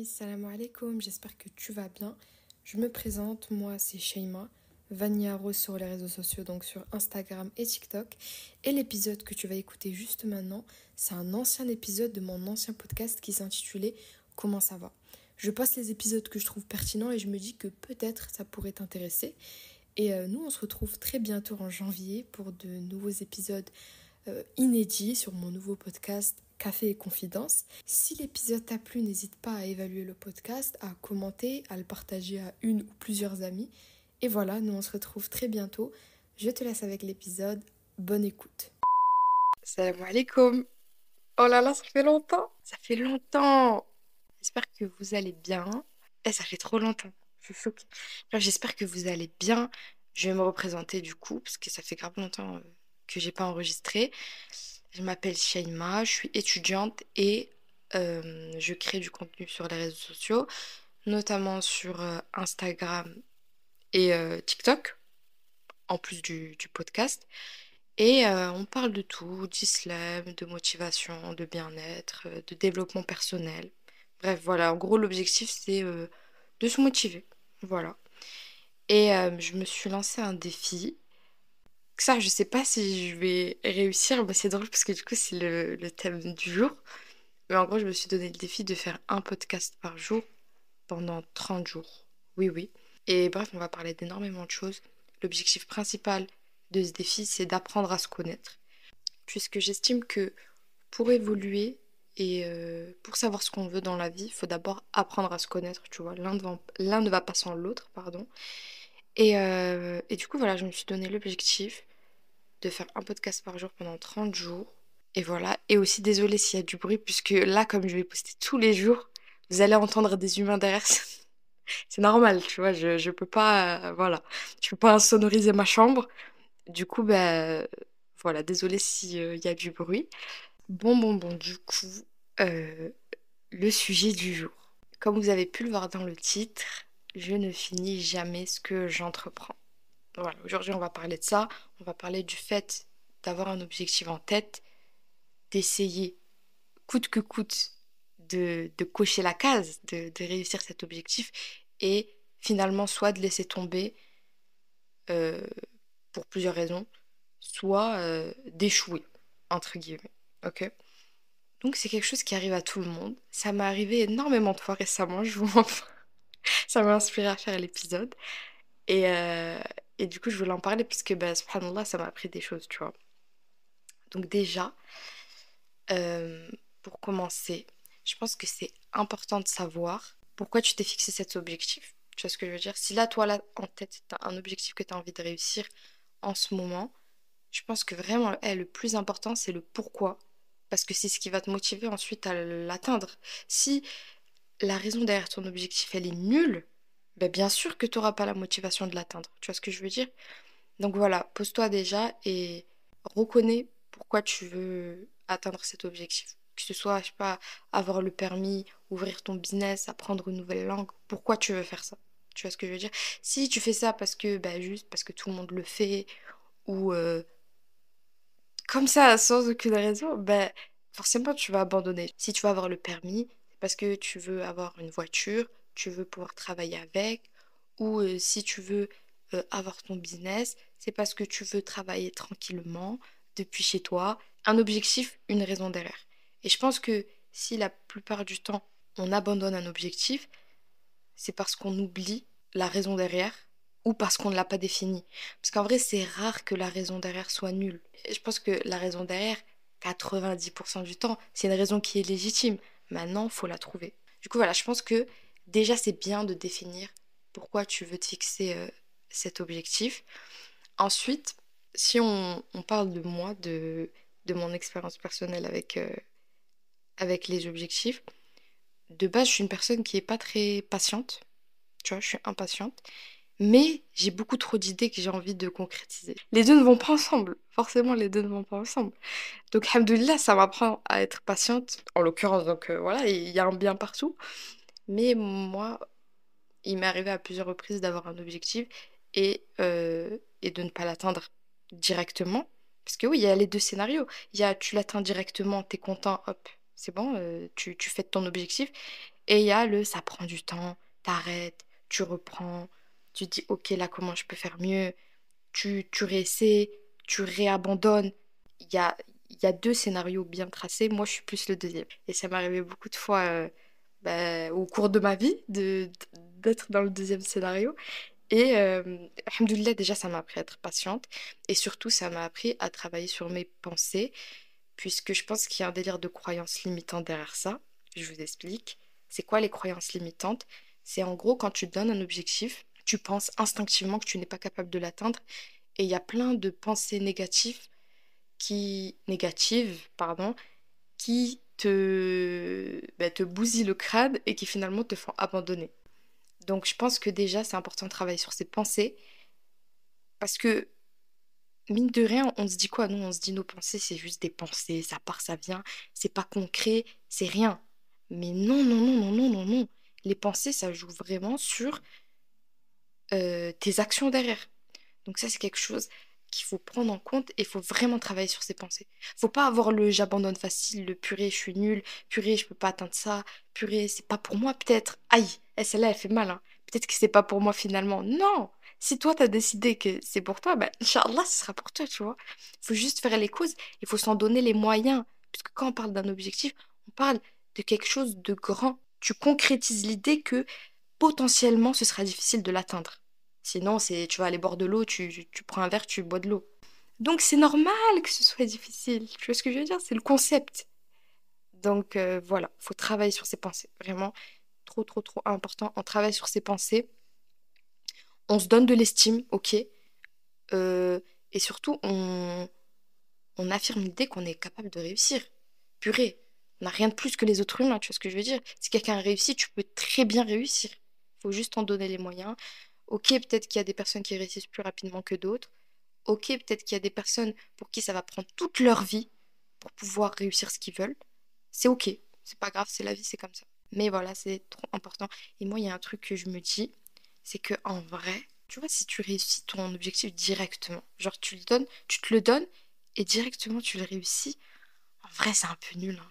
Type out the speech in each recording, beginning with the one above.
salam alaikum, j'espère que tu vas bien. Je me présente, moi c'est Sheima, Vania Rose sur les réseaux sociaux, donc sur Instagram et TikTok. Et l'épisode que tu vas écouter juste maintenant, c'est un ancien épisode de mon ancien podcast qui s'intitulait Comment ça va? Je passe les épisodes que je trouve pertinents et je me dis que peut-être ça pourrait t'intéresser. Et nous, on se retrouve très bientôt en janvier pour de nouveaux épisodes inédit sur mon nouveau podcast Café et Confidence. Si l'épisode t'a plu, n'hésite pas à évaluer le podcast, à commenter, à le partager à une ou plusieurs amis. Et voilà, nous on se retrouve très bientôt. Je te laisse avec l'épisode. Bonne écoute. Salam alaikum. Oh là là, ça fait longtemps. Ça fait longtemps. J'espère que vous allez bien. Ça fait trop longtemps. Je suis choquée. Bref, j'espère que vous allez bien. Je vais me représenter du coup, parce que ça fait grave longtemps que j'ai pas enregistré. Je m'appelle Shaima, je suis étudiante et je crée du contenu sur les réseaux sociaux, notamment sur Instagram et TikTok, en plus du podcast. Et on parle de tout, d'islam, de motivation, de bien-être, de développement personnel. Bref, voilà, en gros, l'objectif, c'est de se motiver. Voilà. Et je me suis lancé un défi. Ça, je sais pas si je vais réussir, mais c'est drôle parce que du coup, c'est le thème du jour. Mais en gros, je me suis donné le défi de faire un podcast par jour pendant 30 jours. Oui, oui. Et bref, on va parler d'énormément de choses. L'objectif principal de ce défi, c'est d'apprendre à se connaître. Puisque j'estime que pour évoluer et pour savoir ce qu'on veut dans la vie, il faut d'abord apprendre à se connaître, tu vois. L'un ne va pas sans l'autre, pardon. Et du coup, voilà, je me suis donné l'objectif de faire un podcast par jour pendant 30 jours. Et voilà. Et aussi, désolée s'il y a du bruit, puisque là, comme je vais poster tous les jours, vous allez entendre des humains derrière. C'est normal, tu vois. Je peux pas, voilà. Je peux pas insonoriser ma chambre. Du coup, ben, voilà. Désolée s'il y a du bruit. Bon. Du coup, euh, le sujet du jour. Comme vous avez pu le voir dans le titre, je ne finis jamais ce que j'entreprends. Voilà, aujourd'hui on va parler de ça, on va parler du fait d'avoir un objectif en tête, d'essayer coûte que coûte de cocher la case, de réussir cet objectif et finalement soit de laisser tomber euh, pour plusieurs raisons, soit d'échouer, entre guillemets. Ok? Donc c'est quelque chose qui arrive à tout le monde. Ça m'est arrivé énormément de fois récemment, je vous mens pas. Ça m'a inspiré à faire l'épisode. Et, euh, et du coup, je voulais en parler puisque, bah, subhanallah, ça m'a appris des choses, tu vois. Donc déjà, euh, pour commencer, je pense que c'est important de savoir pourquoi tu t'es fixé cet objectif. Tu vois ce que je veux dire? Si là, toi, là, en tête, tu as un objectif que tu as envie de réussir en ce moment, je pense que vraiment, le plus important, c'est le pourquoi. Parce que c'est ce qui va te motiver ensuite à l'atteindre. Si la raison derrière ton objectif, elle est nulle, ben bien sûr que tu n'auras pas la motivation de l'atteindre. Tu vois ce que je veux dire? Donc voilà, pose-toi déjà et reconnais pourquoi tu veux atteindre cet objectif. Que ce soit, je sais pas, avoir le permis, ouvrir ton business, apprendre une nouvelle langue, pourquoi tu veux faire ça? Tu vois ce que je veux dire? Si tu fais ça parce que, bah, juste parce que tout le monde le fait, ou comme ça, sans aucune raison, ben forcément tu vas abandonner. Si tu veux avoir le permis, c'est parce que tu veux avoir une voiture, tu veux pouvoir travailler avec, ou si tu veux avoir ton business, c'est parce que tu veux travailler tranquillement depuis chez toi. Un objectif, une raison derrière. Et je pense que si la plupart du temps on abandonne un objectif, c'est parce qu'on oublie la raison derrière ou parce qu'on ne l'a pas définie. Parce qu'en vrai, c'est rare que la raison derrière soit nulle. Et je pense que la raison derrière, 90% du temps, c'est une raison qui est légitime. Maintenant, il faut la trouver. Du coup, voilà, je pense que déjà, c'est bien de définir pourquoi tu veux te fixer cet objectif. Ensuite, si on parle de moi, de mon expérience personnelle avec les objectifs, de base, je suis une personne qui n'est pas très patiente. Tu vois, je suis impatiente. Mais j'ai beaucoup trop d'idées que j'ai envie de concrétiser. Les deux ne vont pas ensemble. Forcément, les deux ne vont pas ensemble. Donc, alhamdoulilah, ça m'apprend à être patiente. En l'occurrence, donc voilà, il y a un bien partout. Mais moi, il m'est arrivé à plusieurs reprises d'avoir un objectif et de ne pas l'atteindre directement. Parce que oui, il y a les deux scénarios. Il y a tu l'atteins directement, t'es content, hop, c'est bon, tu fais ton objectif. Et il y a le ça prend du temps, t'arrêtes, tu reprends, tu dis ok là comment je peux faire mieux, tu réessais, tu réabandonnes. Il y a, il y a deux scénarios bien tracés, moi je suis plus le deuxième. Et ça m'est arrivé beaucoup de fois au cours de ma vie d'être dans le deuxième scénario. Et alhamdoulilah, déjà ça m'a appris à être patiente et surtout ça m'a appris à travailler sur mes pensées puisque je pense qu'il y a un délire de croyances limitantes derrière ça. Je vous explique. C'est quoi les croyances limitantes? C'est en gros quand tu te donnes un objectif, tu penses instinctivement que tu n'es pas capable de l'atteindre et il y a plein de pensées négatives, pardon, qui te bousillent le crâne et qui finalement te font abandonner. Donc je pense que déjà c'est important de travailler sur ses pensées parce que mine de rien, on se dit quoi? Nous, on se dit nos pensées, c'est juste des pensées, ça part, ça vient, c'est pas concret, c'est rien. Mais non, non, non, non, non, non, non. Les pensées, ça joue vraiment sur tes actions derrière. Donc ça, c'est quelque chose qu'il faut prendre en compte et il faut vraiment travailler sur ses pensées. Faut pas avoir le j'abandonne facile, le purée, je suis nulle, purée, je peux pas atteindre ça, purée, c'est pas pour moi peut-être. Aïe, celle-là, elle fait mal, hein. Peut-être que c'est pas pour moi finalement. Non! Si toi, t'as décidé que c'est pour toi, ben, Inch'Allah, ce sera pour toi, tu vois. Il faut juste faire les causes, il faut s'en donner les moyens. Puisque quand on parle d'un objectif, on parle de quelque chose de grand. Tu concrétises l'idée que potentiellement, ce sera difficile de l'atteindre. Sinon, c'est, tu vas aller boire de l'eau, tu prends un verre, tu bois de l'eau. Donc, c'est normal que ce soit difficile. Tu vois ce que je veux dire? C'est le concept. Donc, voilà, faut travailler sur ses pensées. Vraiment, trop, trop, trop important. On travaille sur ses pensées. On se donne de l'estime, ok. Et surtout, on affirme l'idée qu'on est capable de réussir. Purée, on n'a rien de plus que les autres humains, tu vois ce que je veux dire? Si quelqu'un réussit, tu peux très bien réussir. Il faut juste en donner les moyens. Ok, peut-être qu'il y a des personnes qui réussissent plus rapidement que d'autres. Ok, peut-être qu'il y a des personnes pour qui ça va prendre toute leur vie pour pouvoir réussir ce qu'ils veulent. C'est ok, c'est pas grave, c'est la vie, c'est comme ça. Mais voilà, c'est trop important. Et moi, il y a un truc que je me dis, c'est que en vrai, tu vois, si tu réussis ton objectif directement, genre tu le donnes, tu te le donnes et directement tu le réussis, en vrai, c'est un peu nul, hein.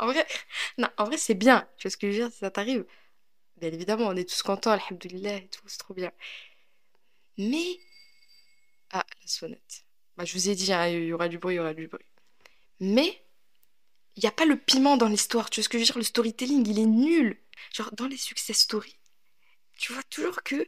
En vrai, non, en vrai, c'est bien. Tu vois ce que je veux dire, si ça t'arrive. Bien évidemment, on est tous contents, alhamdoulilah et tout, c'est trop bien. Mais ah, la sonnette. Bah, je vous ai dit, hein, il y aura du bruit, il y aura du bruit. Mais il n'y a pas le piment dans l'histoire. Tu vois ce que je veux dire? Le storytelling, il est nul. Genre, dans les success stories, tu vois toujours que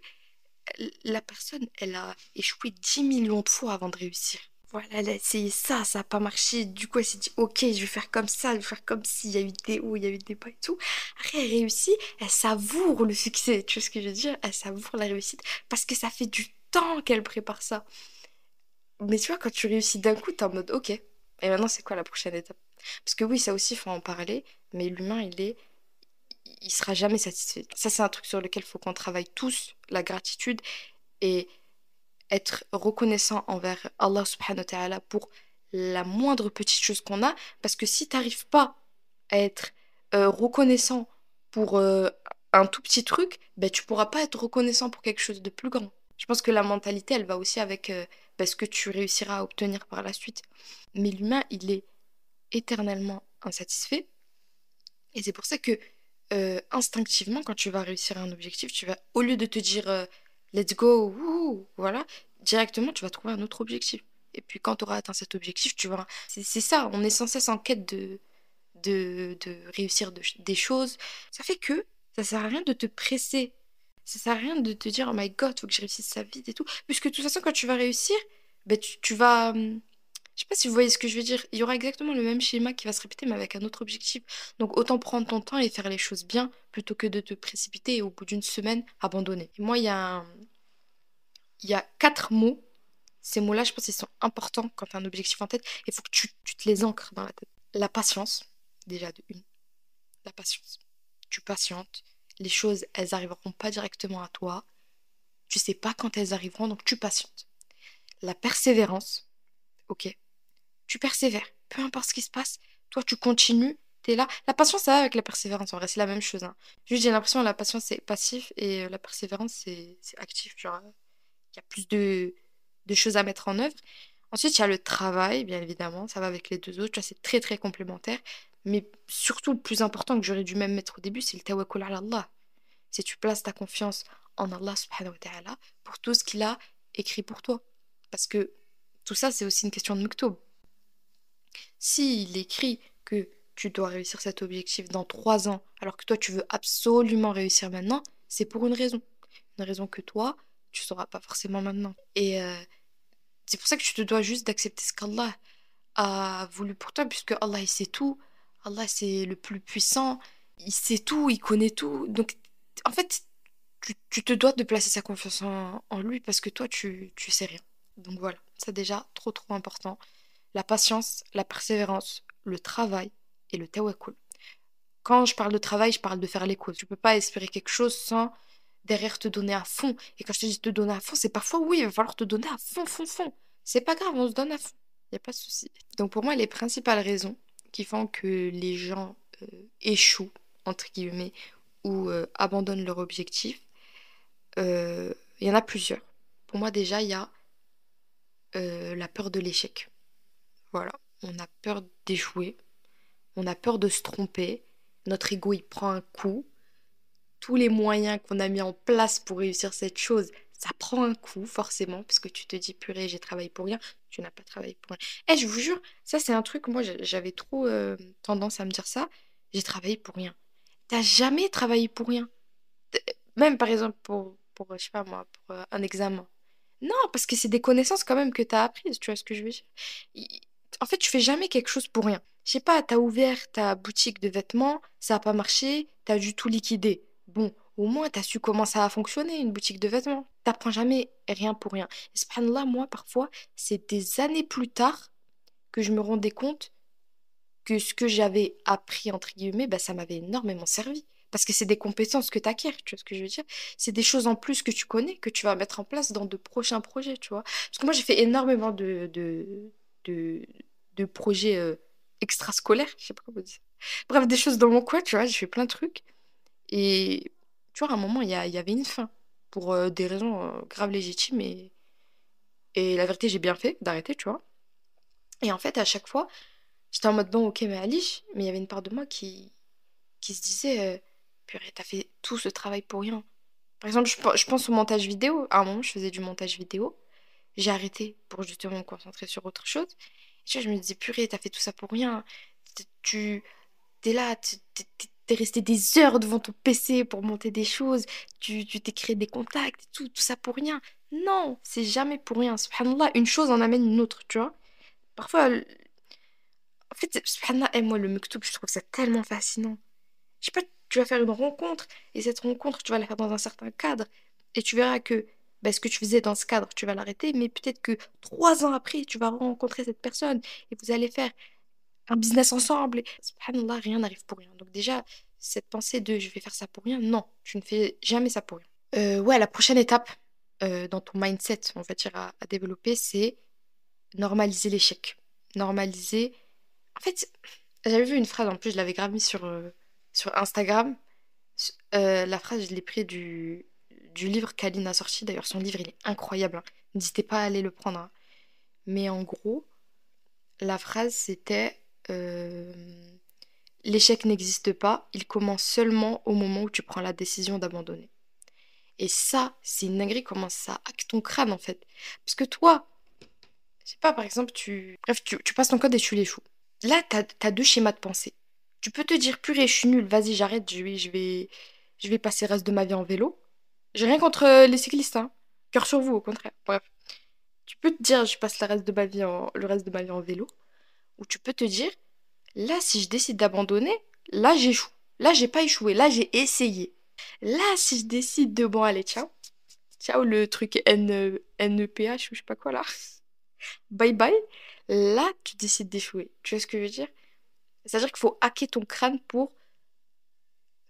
la personne, elle a échoué 10 millions de fois avant de réussir. Voilà, elle a essayé ça, ça n'a pas marché. Du coup, elle s'est dit, ok, je vais faire comme ça, je vais faire comme si. Il y a eu des hauts, il y a eu des bas et tout. Après, elle réussit, elle savoure le succès. Tu vois ce que je veux dire? Elle savoure la réussite parce que ça fait du temps qu'elle prépare ça. Mais tu vois, quand tu réussis d'un coup, t'es en mode ok. Et maintenant, c'est quoi la prochaine étape? Parce que oui, ça aussi, il faut en parler. Mais l'humain, il sera jamais satisfait. Ça, c'est un truc sur lequel il faut qu'on travaille tous, la gratitude et être reconnaissant envers Allah subhanahu wa ta'ala pour la moindre petite chose qu'on a. Parce que si t'arrives pas à être reconnaissant pour un tout petit truc, ben, tu pourras pas être reconnaissant pour quelque chose de plus grand. Je pense que la mentalité, elle va aussi avec ce que tu réussiras à obtenir par la suite. Mais l'humain, il est éternellement insatisfait. Et c'est pour ça que instinctivement, quand tu vas réussir un objectif, tu vas, au lieu de te dire let's go, wouhou, voilà, directement, tu vas trouver un autre objectif. Et puis quand tu auras atteint cet objectif, tu vas. C'est ça, on est sans cesse en quête de réussir des choses. Ça fait que ça sert à rien de te presser. Ça sert à rien de te dire, oh my god, faut que je réussisse ça vite et tout. Puisque de toute façon, quand tu vas réussir, ben, tu vas. Je sais pas si vous voyez ce que je veux dire. Il y aura exactement le même schéma qui va se répéter, mais avec un autre objectif. Donc autant prendre ton temps et faire les choses bien plutôt que de te précipiter et au bout d'une semaine, abandonner. Et moi, il y a 4 mots. Ces mots-là, je pense qu'ils sont importants quand tu as un objectif en tête. Il faut que tu te les ancres dans la tête. La patience, déjà de une. La patience. Tu patientes. Les choses, elles arriveront pas directement à toi. Tu sais pas quand elles arriveront, donc tu patientes. La persévérance, ok. Tu persévères. Peu importe ce qui se passe, toi tu continues, t'es là. La patience, ça va avec la persévérance, en vrai, c'est la même chose, hein. Juste, j'ai l'impression que la patience, c'est passif et la persévérance, c'est actif. Genre, il y a plus de choses à mettre en œuvre. Ensuite, il y a le travail, bien évidemment, ça va avec les deux autres. Tu vois, c'est très, très complémentaire. Mais surtout, le plus important que j'aurais dû même mettre au début, c'est le tawakkul ala Allah. C'est tu places ta confiance en Allah subhanahu wa ta'ala pour tout ce qu'il a écrit pour toi. Parce que tout ça, c'est aussi une question de mektoub. S'il écrit que tu dois réussir cet objectif dans 3 ans, alors que toi, tu veux absolument réussir maintenant, c'est pour une raison. Une raison que toi, tu sauras pas forcément maintenant. Et c'est pour ça que tu te dois juste d'accepter ce qu'Allah a voulu pour toi, puisque Allah, il sait tout. Allah, c'est le plus puissant. Il sait tout, il connaît tout. Donc, en fait, tu te dois de placer sa confiance en lui parce que toi, tu sais rien. Donc voilà, c'est déjà trop, trop important. La patience, la persévérance, le travail et le tawakkul. Quand je parle de travail, je parle de faire les causes. Tu peux pas espérer quelque chose sans derrière te donner à fond. Et quand je te dis te donner à fond, c'est parfois oui, il va falloir te donner à fond, fond, fond. C'est pas grave, on se donne à fond. Il n'y a pas de souci. Donc pour moi, les principales raisons qui font que les gens échouent, entre guillemets, ou abandonnent leur objectif, il y en a plusieurs. Pour moi, déjà, il y a la peur de l'échec. Voilà. On a peur d'échouer. On a peur de se tromper. Notre ego, il prend un coup. Tous les moyens qu'on a mis en place pour réussir cette chose, ça prend un coup, forcément, parce que tu te dis, purée, j'ai travaillé pour rien. Tu n'as pas travaillé pour rien. Eh, je vous jure, ça, c'est un truc, moi, j'avais trop tendance à me dire ça. J'ai travaillé pour rien. T'as jamais travaillé pour rien. Même, par exemple, pour je sais pas moi, pour un examen. Non, parce que c'est des connaissances quand même que tu as apprises, tu vois ce que je veux dire. Il- En fait, tu fais jamais quelque chose pour rien. Je sais pas, t'as ouvert ta boutique de vêtements, ça a pas marché, t'as dû tout liquider. Bon, au moins t'as su comment ça a fonctionné, une boutique de vêtements. T'apprends jamais rien pour rien. Et subhanallah, moi, parfois, c'est des années plus tard que je me rendais compte que ce que j'avais appris, entre guillemets, bah, ça m'avait énormément servi. Parce que c'est des compétences que tu acquiers, tu vois ce que je veux dire? C'est des choses en plus que tu connais, que tu vas mettre en place dans de prochains projets, tu vois. Parce que moi, j'ai fait énormément de, de projets extrascolaires, je sais pas comment dire. Bref, des choses dans mon coin, tu vois, j'ai fait plein de trucs. Et tu vois, à un moment, il y avait une fin, pour des raisons graves légitimes. Et la vérité, j'ai bien fait d'arrêter, tu vois. Et en fait, à chaque fois, j'étais en mode, bon, ok, mais Alice, mais il y avait une part de moi qui se disait, purée, t'as fait tout ce travail pour rien. Par exemple, je pense au montage vidéo. À un moment, je faisais du montage vidéo. J'ai arrêté pour justement me concentrer sur autre chose. Et tu vois, je me disais, purée, t'as fait tout ça pour rien. Tu t'es là, t'es resté des heures devant ton PC pour monter des choses. Tu t'es créé des contacts et tout ça pour rien. Non, c'est jamais pour rien. Subhanallah, une chose en amène une autre, tu vois. Parfois, en fait, subhanallah, moi, le mektoub, je trouve ça tellement fascinant. Je sais pas, tu vas faire une rencontre et cette rencontre, tu vas la faire dans un certain cadre et tu verras que bah, ce que tu faisais dans ce cadre, tu vas l'arrêter, mais peut-être que 3 ans après, tu vas rencontrer cette personne et vous allez faire un business ensemble. Et subhanallah, rien n'arrive pour rien. Donc déjà, cette pensée de je vais faire ça pour rien, non, tu ne fais jamais ça pour rien. Ouais, la prochaine étape dans ton mindset, on va dire, à développer, c'est normaliser l'échec. Normaliser. En fait, j'avais vu une phrase, en plus, je l'avais grave mis sur Instagram. La phrase, je l'ai pris du livre qu'Aline a sorti. D'ailleurs, son livre, il est incroyable, hein. N'hésitez pas à aller le prendre, hein. Mais en gros, la phrase, c'était euh, l'échec n'existe pas, il commence seulement au moment où tu prends la décision d'abandonner. Et ça, c'est une dinguerie, comment ça hack ton crâne, en fait. Parce que toi, je sais pas, par exemple, bref, tu passes ton code et tu l'échoues. Là, t'as deux schémas de pensée. Tu peux te dire, purée, je suis nulle, vas-y, j'arrête, je vais passer le reste de ma vie en vélo. J'ai rien contre les cyclistes, hein. Cœur sur vous, au contraire. Bref. Tu peux te dire, je passe le reste de ma vie en vélo. Ou tu peux te dire, là, si je décide d'abandonner, là, j'échoue. Là, j'ai pas échoué. Là, j'ai essayé. Là, si je décide de, bon, allez, ciao. Ciao, le truc NEPH ou je sais pas quoi, là. Bye bye. Là, tu décides d'échouer. Tu vois ce que je veux dire? C'est-à-dire qu'il faut hacker ton crâne pour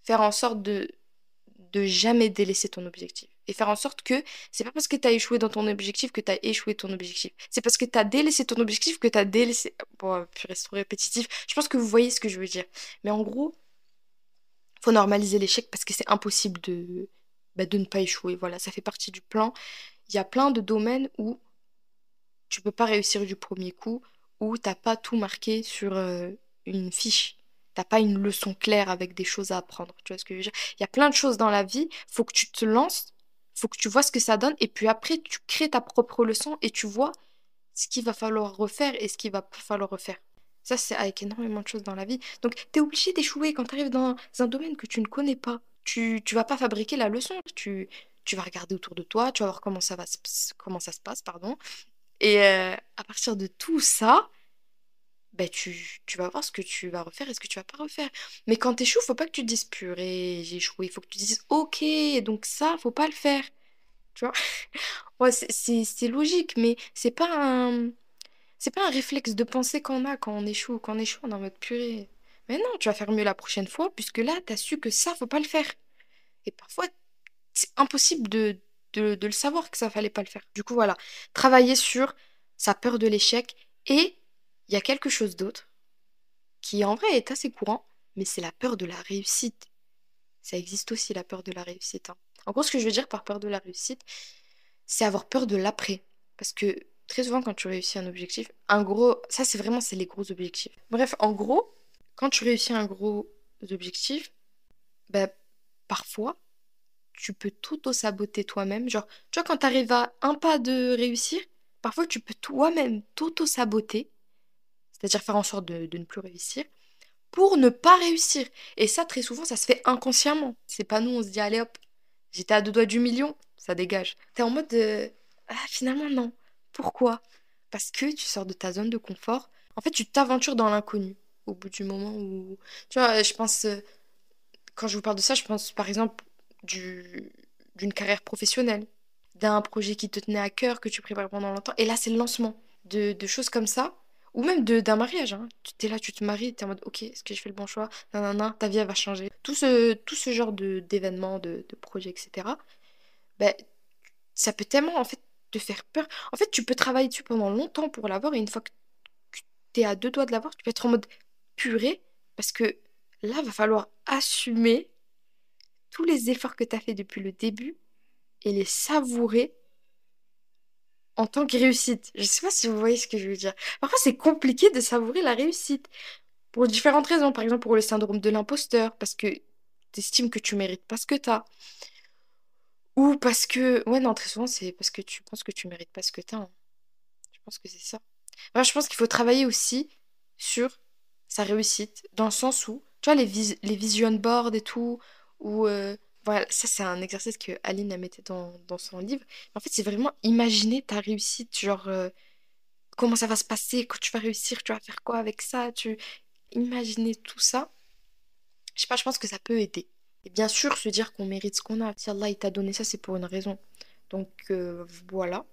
faire en sorte de jamais délaisser ton objectif. Et faire en sorte que c'est pas parce que tu as échoué dans ton objectif que tu as échoué ton objectif. C'est parce que tu as délaissé ton objectif que tu as délaissé. Bon, purée, c'est trop répétitif. Je pense que vous voyez ce que je veux dire. Mais en gros, faut normaliser l'échec parce que c'est impossible de ne pas échouer. Voilà, ça fait partie du plan. Il y a plein de domaines où tu peux pas réussir du premier coup, où t'as pas tout marqué sur une fiche. T'as pas une leçon claire avec des choses à apprendre. Tu vois ce que je veux dire? Il y a plein de choses dans la vie. Faut que tu te lances, faut que tu vois ce que ça donne, et puis après, tu crées ta propre leçon et tu vois ce qu'il va falloir refaire et ce qu'il va pas falloir refaire. Ça, c'est avec énormément de choses dans la vie. Donc, tu es obligé d'échouer quand tu arrives dans un domaine que tu ne connais pas. Tu vas pas fabriquer la leçon. Tu vas regarder autour de toi, tu vas voir comment ça se passe, pardon. Et à partir de tout ça, ben tu vas voir ce que tu vas refaire et ce que tu vas pas refaire. Mais quand tu échoues, faut pas que tu te dises purée, j'ai échoué. Il faut que tu dises ok, donc ça, faut pas le faire. Tu vois? Ouais, c'est logique, mais c'est pas un réflexe de pensée qu'on a quand on échoue. Quand on échoue, on est en mode purée. Mais non, tu vas faire mieux la prochaine fois, puisque là, tu as su que ça, faut pas le faire. Et parfois, c'est impossible de le savoir que ça fallait pas le faire. Du coup, voilà. Travailler sur sa peur de l'échec. Et il y a quelque chose d'autre qui, en vrai, est assez courant, mais c'est la peur de la réussite. Ça existe aussi, la peur de la réussite, hein. En gros, ce que je veux dire par peur de la réussite, c'est avoir peur de l'après. Parce que très souvent, quand tu réussis un objectif, un gros, ça c'est vraiment, c'est les gros objectifs. Bref, en gros, quand tu réussis un gros objectif, bah, parfois, tu peux t'auto-saboter toi-même. Genre, tu vois, quand tu arrives à un pas de réussir, parfois tu peux toi-même t'auto-saboter, c'est-à-dire faire en sorte de ne plus réussir, pour ne pas réussir. Et ça, très souvent, ça se fait inconsciemment. C'est pas nous, on se dit, allez hop, j'étais à 2 doigts du million, ça dégage. T'es en mode, ah, finalement, non. Pourquoi? Parce que tu sors de ta zone de confort. En fait, tu t'aventures dans l'inconnu. Au bout du moment où... Tu vois, je pense, quand je vous parle de ça, je pense par exemple d'une carrière professionnelle, d'un projet qui te tenait à cœur, que tu prépares pendant longtemps. Et là, c'est le lancement de choses comme ça. Ou même d'un mariage, hein. Tu t'es là, tu te maries, tu es en mode, ok, est-ce que je fais le bon choix? Nanana, ta vie, elle va changer. Tout ce genre d'événements, de projets, etc. Ben, ça peut tellement, en fait, te faire peur. En fait, tu peux travailler dessus pendant longtemps pour l'avoir, et une fois que tu es à 2 doigts de l'avoir, tu peux être en mode purée, parce que là, va falloir assumer tous les efforts que tu as fait depuis le début et les savourer en tant que réussite. Je sais pas si vous voyez ce que je veux dire. Parfois, c'est compliqué de savourer la réussite pour différentes raisons. Par exemple, pour le syndrome de l'imposteur, parce que tu estimes que tu mérites pas ce que tu as. Ou parce que... Ouais, non, très souvent, c'est parce que tu penses que tu mérites pas ce que tu as. Je pense que c'est ça. Moi, je pense qu'il faut travailler aussi sur sa réussite, dans le sens où, tu vois, les vision boards et tout, ou voilà, ça c'est un exercice que Aline a mettait dans son livre. En fait, c'est vraiment imaginer ta réussite, genre comment ça va se passer, quand tu vas réussir, tu vas faire quoi avec ça, imaginer tout ça. Je sais pas, je pense que ça peut aider. Et bien sûr, se dire qu'on mérite ce qu'on a. Si Allah il t'a donné ça, c'est pour une raison. Donc voilà,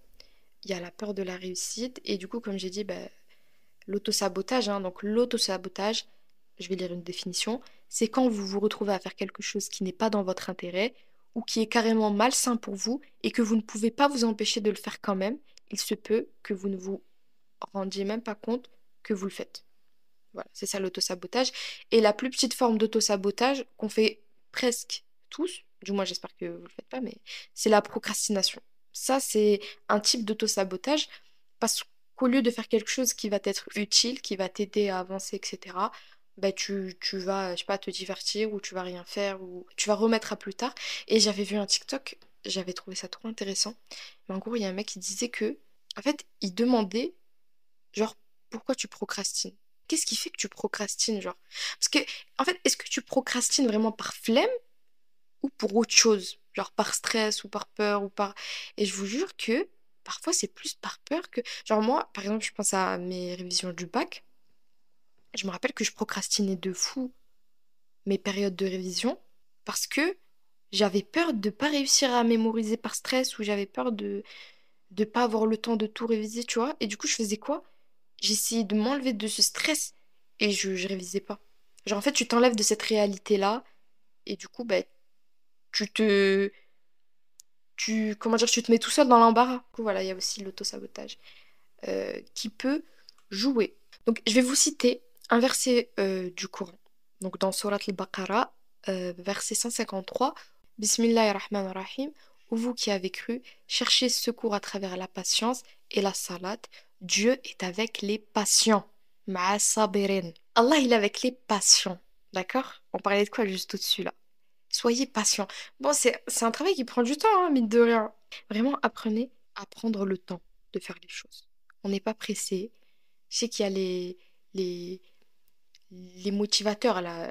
il y a la peur de la réussite. Et du coup, comme j'ai dit, bah, l'autosabotage, hein. Donc l'autosabotage, je vais lire une définition, c'est quand vous vous retrouvez à faire quelque chose qui n'est pas dans votre intérêt ou qui est carrément malsain pour vous et que vous ne pouvez pas vous empêcher de le faire quand même. Il se peut que vous ne vous rendiez même pas compte que vous le faites. Voilà, c'est ça l'autosabotage. Et la plus petite forme d'autosabotage qu'on fait presque tous, du moins j'espère que vous ne le faites pas, mais c'est la procrastination. Ça, c'est un type d'autosabotage parce qu'au lieu de faire quelque chose qui va t'être utile, qui va t'aider à avancer, etc., bah tu vas, je sais pas, te divertir ou tu vas rien faire ou tu vas remettre à plus tard. Et j'avais vu un TikTok, j'avais trouvé ça trop intéressant. Mais en gros, il y a un mec qui disait que, en fait, il demandait, genre, pourquoi tu procrastines? Qu'est-ce qui fait que tu procrastines, genre? Parce que, en fait, est-ce que tu procrastines vraiment par flemme ou pour autre chose? Genre par stress ou par peur ou par... Et je vous jure que parfois c'est plus par peur que... Genre moi, par exemple, je pense à mes révisions du bac. Je me rappelle que je procrastinais de fou mes périodes de révision parce que j'avais peur de pas réussir à mémoriser par stress ou j'avais peur de pas avoir le temps de tout réviser, tu vois. Et du coup, je faisais quoi? J'essayais de m'enlever de ce stress et je révisais pas. Genre, en fait, tu t'enlèves de cette réalité-là et du coup, bah, tu te... comment dire, tu te mets tout seul dans l'embarras. Du coup, voilà, il y a aussi l'autosabotage qui peut jouer. Donc, je vais vous citer un verset du Coran. Donc, dans Surat al-Baqarah, verset 153, Bismillahirrahmanirrahim, ô vous qui avez cru, cherchez secours à travers la patience et la salat. Dieu est avec les patients. Ma'a sabirin. Allah, il est avec les patients. D'accord? On parlait de quoi juste au-dessus là? Soyez patient. Bon, c'est un travail qui prend du temps, hein, mine de rien. Vraiment, apprenez à prendre le temps de faire les choses. On n'est pas pressé. Je sais qu'il y a les, les motivateurs là.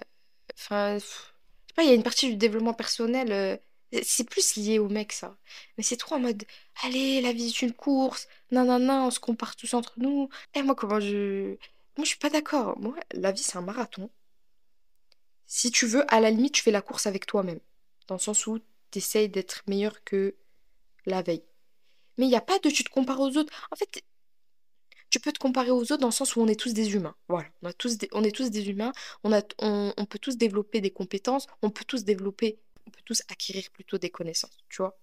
Enfin, je sais pas, il y a une partie du développement personnel. C'est plus lié au mec, ça. Mais c'est trop en mode, allez, la vie c'est une course. Non, non, non, on se compare tous entre nous. Et moi, comment je. Moi, je suis pas d'accord. Moi, la vie, c'est un marathon. Si tu veux, à la limite, tu fais la course avec toi-même. Dans le sens où tu essayes d'être meilleur que la veille. Mais il n'y a pas de tu te compares aux autres. En fait, tu peux te comparer aux autres dans le sens où on est tous des humains. Voilà, on est tous des humains. On peut tous développer des compétences. On peut tous acquérir plutôt des connaissances, tu vois.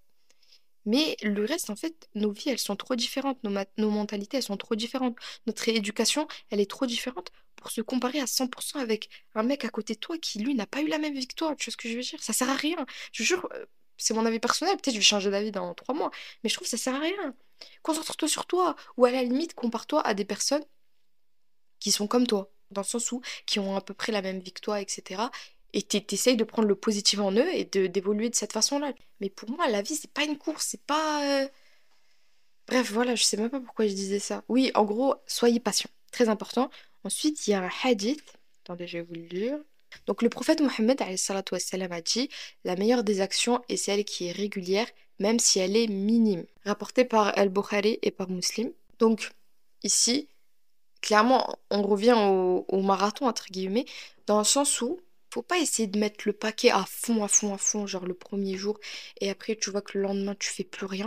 Mais le reste, en fait, nos vies, elles sont trop différentes. Nos mentalités, elles sont trop différentes. Notre éducation, elle est trop différente pour se comparer à 100% avec un mec à côté de toi qui, lui, n'a pas eu la même vie que toi. Tu vois ce que je veux dire? Ça sert à rien. Je te jure, c'est mon avis personnel. Peut-être que je vais changer d'avis dans 3 mois. Mais je trouve que ça sert à rien. Concentre-toi sur toi. Ou à la limite, compare-toi à des personnes qui sont comme toi, dans le sens où qui ont à peu près la même vie que toi, etc. Et t'essayes de prendre le positif en eux et d'évoluer de cette façon-là. Mais pour moi, la vie, c'est pas une course, c'est pas. Bref, voilà, je sais même pas pourquoi je disais ça. Oui, en gros, soyez patient, très important. Ensuite, il y a un hadith. Attendez, je vais vous le lire. Donc, le prophète Mohammed alayhi salatu wassalam, a dit, la meilleure des actions est celle qui est régulière, même si elle est minime. Rapporté par Al-Bukhari et par Muslim. Donc, ici, clairement, on revient au marathon, entre guillemets, dans le sens où faut pas essayer de mettre le paquet à fond, à fond, à fond, genre le premier jour, et après tu vois que le lendemain tu fais plus rien.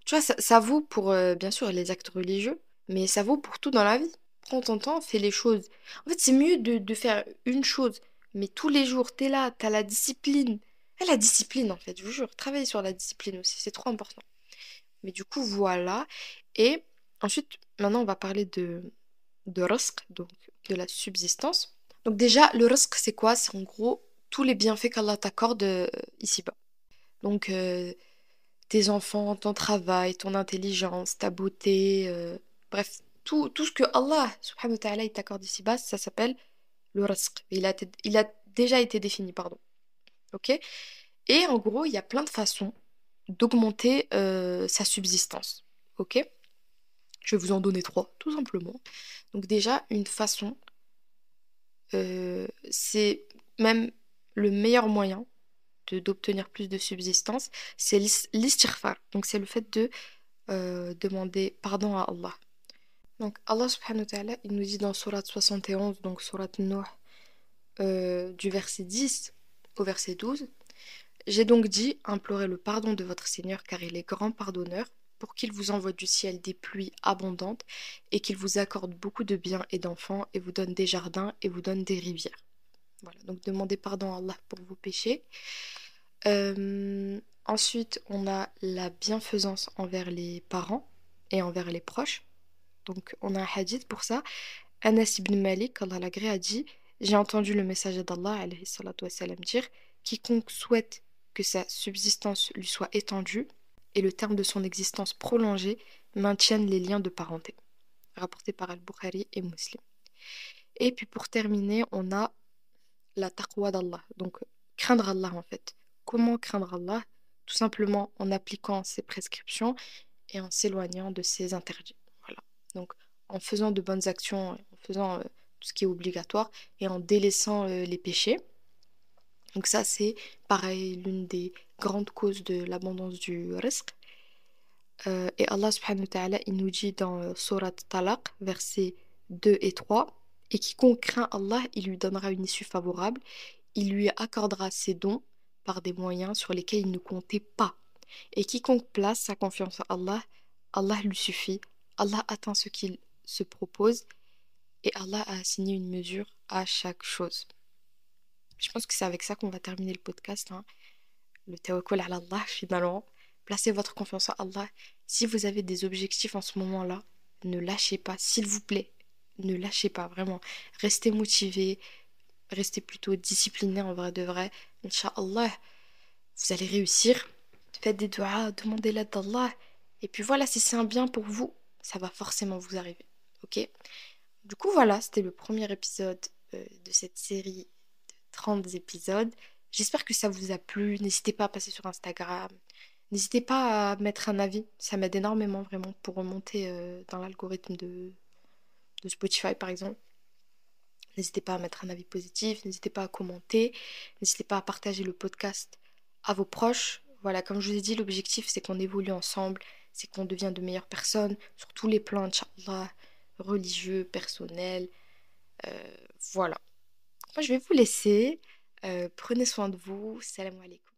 Tu vois, ça vaut pour, bien sûr, les actes religieux, mais ça vaut pour tout dans la vie. Prends ton temps, fais les choses. En fait, c'est mieux de faire une chose, mais tous les jours, t'es là, t'as la discipline. Et la discipline, en fait, je vous jure, travailler sur la discipline aussi, c'est trop important. Mais du coup, voilà. Et ensuite, maintenant, on va parler de rizq, donc de la subsistance. Donc déjà, le rizq, c'est quoi? C'est en gros tous les bienfaits qu'Allah t'accorde ici-bas. Donc, tes enfants, ton travail, ton intelligence, ta beauté, bref, tout ce que Allah, subhanahu wa ta'ala, il t'accorde ici-bas, ça s'appelle le rizq. Il a déjà été défini, pardon. Ok? Et en gros, il y a plein de façons d'augmenter sa subsistance. Ok? Je vais vous en donner trois, tout simplement. Donc déjà, une façon, c'est même le meilleur moyen d'obtenir plus de subsistance, c'est l'istighfar. Donc c'est le fait de demander pardon à Allah. Donc Allah subhanahu wa ta'ala, il nous dit dans Surat 71, donc Surat Nuh, du verset 10 au verset 12, j'ai donc dit, implorez le pardon de votre Seigneur car il est grand pardonneur, pour qu'il vous envoie du ciel des pluies abondantes et qu'il vous accorde beaucoup de biens et d'enfants et vous donne des jardins et vous donne des rivières. Voilà, donc demandez pardon à Allah pour vos péchés. Ensuite, on a la bienfaisance envers les parents et envers les proches. Donc, on a un hadith pour ça. Anas ibn Malik, Allah l'agré, a dit, j'ai entendu le messager d'Allah, alayhi salatu wassalam, dire, quiconque souhaite que sa subsistance lui soit étendue et le terme de son existence prolongé maintienne les liens de parenté. Rapporté par Al-Bukhari et Muslim. Et puis pour terminer, on a la taqwa d'Allah. Donc, craindre Allah en fait. Comment craindre Allah? Tout simplement en appliquant ses prescriptions et en s'éloignant de ses interdits. Voilà. Donc, en faisant de bonnes actions, en faisant tout ce qui est obligatoire et en délaissant les péchés. Donc ça, c'est pareil, l'une des grandes causes de l'abondance du risque. Et Allah subhanahu wa ta'ala, il nous dit dans Surat Talaq, versets 2 et 3, et quiconque craint Allah, il lui donnera une issue favorable, il lui accordera ses dons par des moyens sur lesquels il ne comptait pas. Et quiconque place sa confiance à Allah, Allah lui suffit, Allah atteint ce qu'il se propose, et Allah a assigné une mesure à chaque chose. Je pense que c'est avec ça qu'on va terminer le podcast, hein. Le tawakkul ala Allah, finalement. Placez votre confiance en Allah. Si vous avez des objectifs en ce moment-là, ne lâchez pas, s'il vous plaît. Ne lâchez pas, vraiment. Restez motivés, restez plutôt disciplinés en vrai de vrai. Inch'Allah, vous allez réussir. Faites des doigts, demandez l'aide d'Allah. Et puis voilà, si c'est un bien pour vous, ça va forcément vous arriver. Ok? Du coup, voilà, c'était le premier épisode de cette série de 30 épisodes. J'espère que ça vous a plu. N'hésitez pas à passer sur Instagram. N'hésitez pas à mettre un avis. Ça m'aide énormément vraiment pour remonter dans l'algorithme de Spotify par exemple. N'hésitez pas à mettre un avis positif. N'hésitez pas à commenter. N'hésitez pas à partager le podcast à vos proches. Voilà, comme je vous ai dit, l'objectif c'est qu'on évolue ensemble, c'est qu'on devient de meilleures personnes sur tous les plans, Inch'Allah, religieux, personnels. Voilà. Moi, je vais vous laisser. Prenez soin de vous. Salam alaikum.